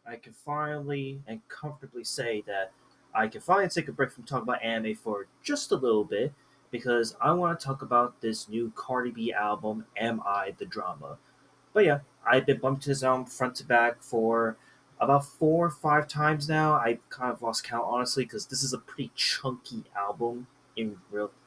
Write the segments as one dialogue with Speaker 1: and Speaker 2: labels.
Speaker 1: I can finally and comfortably say that I can finally take a break from talking about anime for just a little bit because I want to talk about this new Cardi B album, Am I the Drama? But yeah, I've been bumped to this album front to back for about 4 or 5 times now. I kind of lost count honestly because this is a pretty chunky album in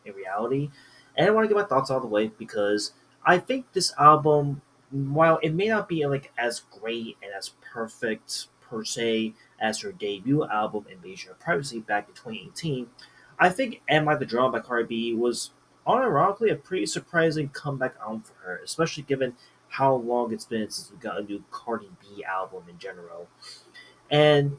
Speaker 1: reality, and I want to get my thoughts all the way because I think this album, while it may not be like as great and as perfect per se as her debut album, Invasion of Privacy, back in 2018, I think "Am I the Drama" by Cardi B was unironically a pretty surprising comeback album for her, especially given how long it's been since we got a new Cardi B album in general. And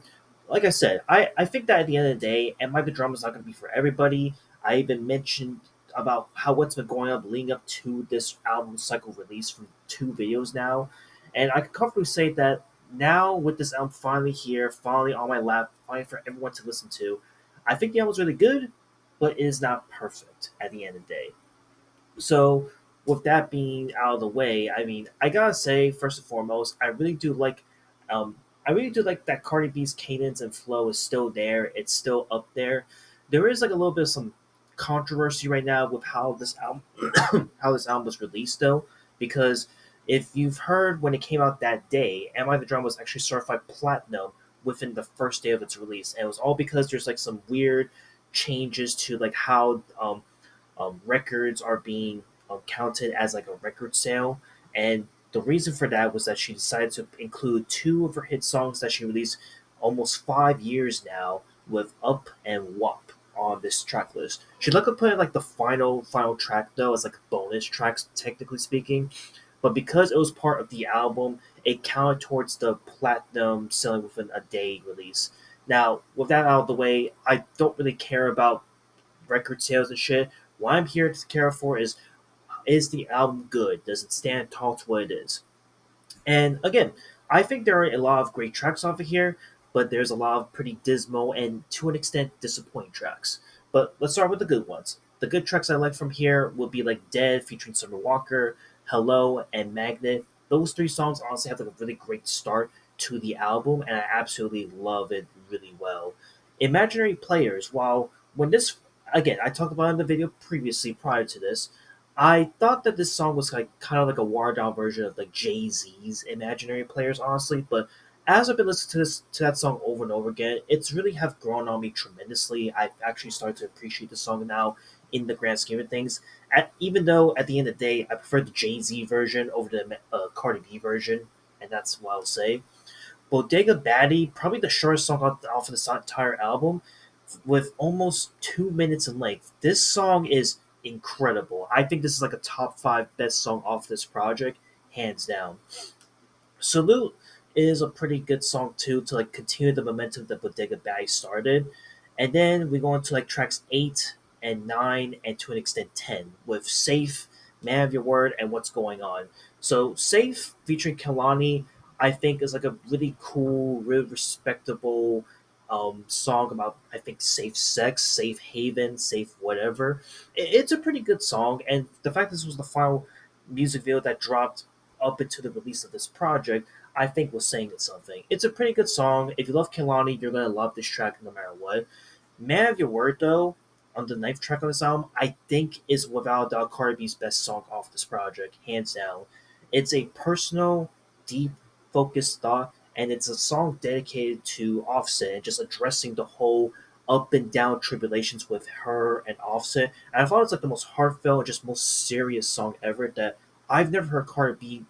Speaker 1: like I said, I think that at the end of the day, Am I the Drama is not going to be for everybody. I even mentioned about how what's been going up leading up to this album cycle release from 2 videos now. And I can comfortably say that now with this album finally here, finally on my lap, finally for everyone to listen to, I think the album's really good, but it is not perfect at the end of the day. So, with that being out of the way, I mean, I gotta say, first and foremost, um, I really do like that Cardi B's cadence and flow is still there. It's still up there. There is like a little bit of some controversy right now with how this album, how this album was released, though, because if you've heard when it came out that day, "Am I the Drum" was actually certified platinum within the first day of its release, and it was all because there's like some weird changes to like how records are being counted as like a record sale. And the reason for that was that she decided to include two of her hit songs that she released almost 5 years now with Up and WAP on this track list. She'd like to put in like the final track though as like bonus tracks technically speaking. But because it was part of the album, it counted towards the platinum selling within a day release. Now, with that out of the way, I don't really care about record sales and shit. What I'm here to care for is the album good? Does it stand tall to what it is? And again, I think there are a lot of great tracks off of here, but there's a lot of pretty dismal and to an extent disappointing tracks. But let's start with the good ones. The good tracks I like from here would be like Dead featuring Summer Walker, Hello, and Magnet. Those three songs honestly have like a really great start to the album, and I absolutely love it really well. Imaginary Players, while when this again, I talked about it in the video previously prior to this, I thought that this song was like kind of like a watered down version of like Jay Z's Imaginary Players, honestly. But as I've been listening to that song over and over again, it's really have grown on me tremendously. I've actually started to appreciate the song now in the grand scheme of things. Even though at the end of the day, I prefer the Jay Z version over the Cardi B version, and that's what I'll say. Bodega Baddie, probably the shortest song off of this entire album, with almost 2 minutes in length. This song is incredible. I think this is like a top five best song off this project, hands down. Salute is a pretty good song too to like continue the momentum that Bodega Baddie started. And then we go into like tracks 8 and 9 and to an extent 10 with Safe, Man of Your Word, and What's Going On. So Safe featuring Kalani, I think is like a really cool, really respectable song about I think safe sex, safe haven, safe whatever. It's a pretty good song, and the fact this was the final music video that dropped up into the release of this project, I think was saying it something. It's a pretty good song. If you love Kehlani, you're gonna love this track no matter what. Man of Your Word though, on the ninth track on this album, I think is without a doubt Cardi B's best song off this project, hands down. It's a personal, deep, focused thought, and it's a song dedicated to Offset and just addressing the whole up and down tribulations with her and Offset. And I thought it's like the most heartfelt and just most serious song ever that I've never heard Cardi B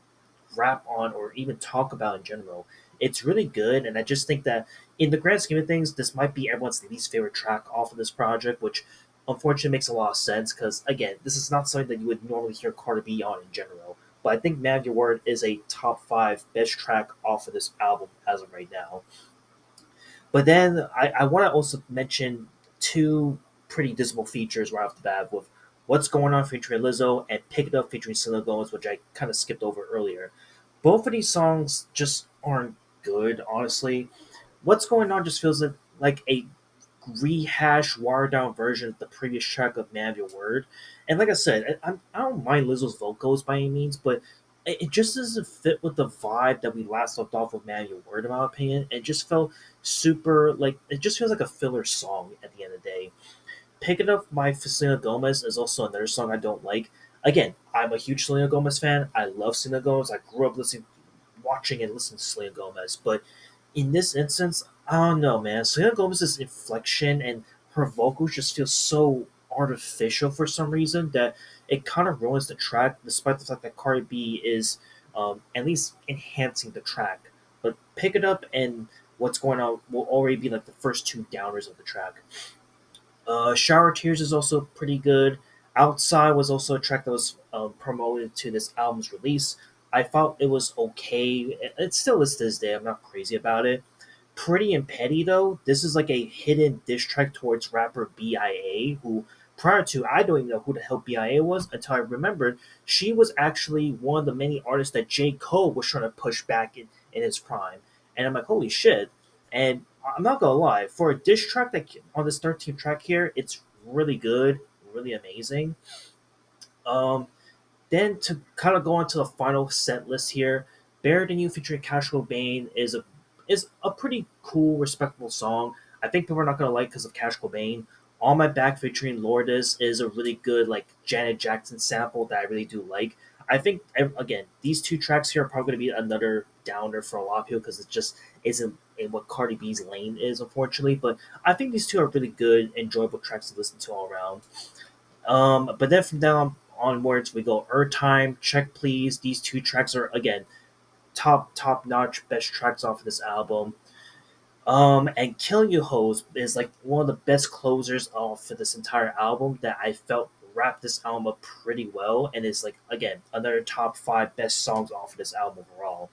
Speaker 1: rap on or even talk about in general. It's really good, and I just think that in the grand scheme of things, this might be everyone's least favorite track off of this project, which unfortunately makes a lot of sense because again, this is not something that you would normally hear Cardi B on in general. But I think "Man of Your Word" is a top five best track off of this album as of right now. But then I want to also mention two pretty dismal features right off the bat with What's Going On featuring Lizzo and Pick It Up featuring Selena Gomez, which I kind of skipped over earlier. Both of these songs just aren't good, honestly. What's Going On just feels like a rehash, watered down version of the previous track of Man of Your Word. And like I said, I don't mind Lizzo's vocals by any means, but it just doesn't fit with the vibe that we last left off with Man Your Word, in my opinion. It just felt super like it just feels like a filler song at the end of the day. Picking Up My Selena Gomez is also another song I don't like. Again, I'm a huge Selena Gomez fan. I love Selena Gomez. I grew up watching and listening to Selena Gomez. But in this instance, I don't know, man. Selena Gomez's inflection and her vocals just feel so artificial for some reason that it kind of ruins the track, despite the fact that Cardi B is at least enhancing the track. But Pick It Up and What's Going On will already be like the first two downers of the track. Shower Tears is also pretty good. Outside was also a track that was promoted to this album's release. I thought it was okay. It still is to this day. I'm not crazy about it. Pretty and Petty though, this is like a hidden diss track towards rapper BIA, who prior to I don't even know who the hell BIA was until I remembered she was actually one of the many artists that J. Cole was trying to push back in his prime. And I'm like, holy shit. And I'm not gonna lie, for a diss track that on this 13th track here, it's really good, really amazing. Um, then to kind of go on to the final set list here, "Better Than You" featuring Cash Cobain is a pretty cool, respectable song. I think people are not gonna like because of Cash Cobain. "On My Back" featuring Lourdes is a really good like Janet Jackson sample that I really do like. I think again these two tracks here are probably gonna be another downer for a lot of people because it just isn't in what Cardi B's lane is, unfortunately. But I think these two are really good, enjoyable tracks to listen to all around. But then from down onwards, we go Earth Time, Check Please. These two tracks are again top notch, best tracks off of this album. And Killing You Hoes is like one of the best closers off of this entire album that I felt wrapped this album up pretty well, and is like again another top five best songs off of this album overall.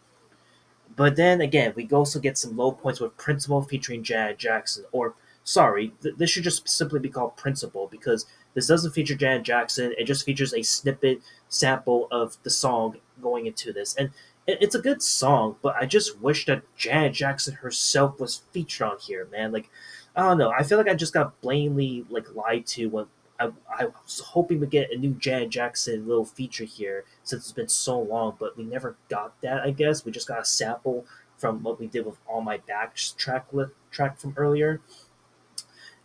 Speaker 1: But then again, we also get some low points with Principal featuring Janet Jackson. Or, sorry, this should just simply be called Principal because this doesn't feature Janet Jackson. It just features a snippet sample of the song going into this. And it's a good song, but I just wish that Janet Jackson herself was featured on here, man. Like, I don't know. I feel like I just got blatantly like lied to when I was hoping to get a new Janet Jackson little feature here since it's been so long, but we never got that. I guess we just got a sample from what we did with All My Back track from earlier,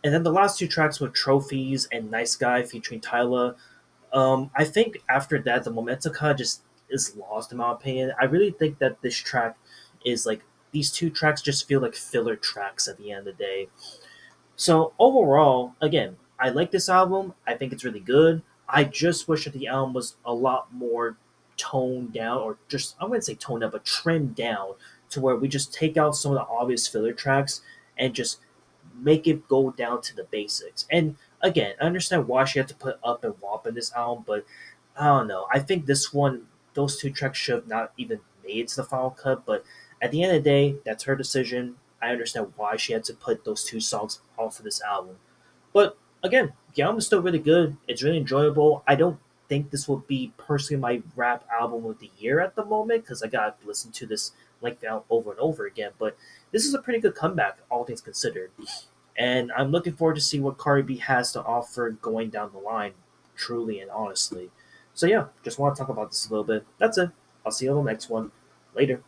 Speaker 1: and then the last two tracks were Trophies and Nice Guy featuring Tyla. I think after that, the momentum kind of just is lost in my opinion. I really think that this track is like these two tracks just feel like filler tracks at the end of the day. So overall, again, I like this album. I think it's really good. I just wish that the album was a lot more toned down, or just I wouldn't say toned down, but trimmed down to where we just take out some of the obvious filler tracks and just make it go down to the basics. And again, I understand why she had to put Up and WAP in this album, but I don't know. I think this one, those two tracks should have not even made it to the final cut. But at the end of the day, that's her decision. I understand why she had to put those two songs off of this album. But again, the album is still really good. It's really enjoyable. I don't think this will be personally my rap album of the year at the moment because I got to listen to this like that over and over again. But this is a pretty good comeback, all things considered. And I'm looking forward to see what Cardi B has to offer going down the line, truly and honestly. So yeah, just want to talk about this a little bit. That's it. I'll see you on the next one. Later.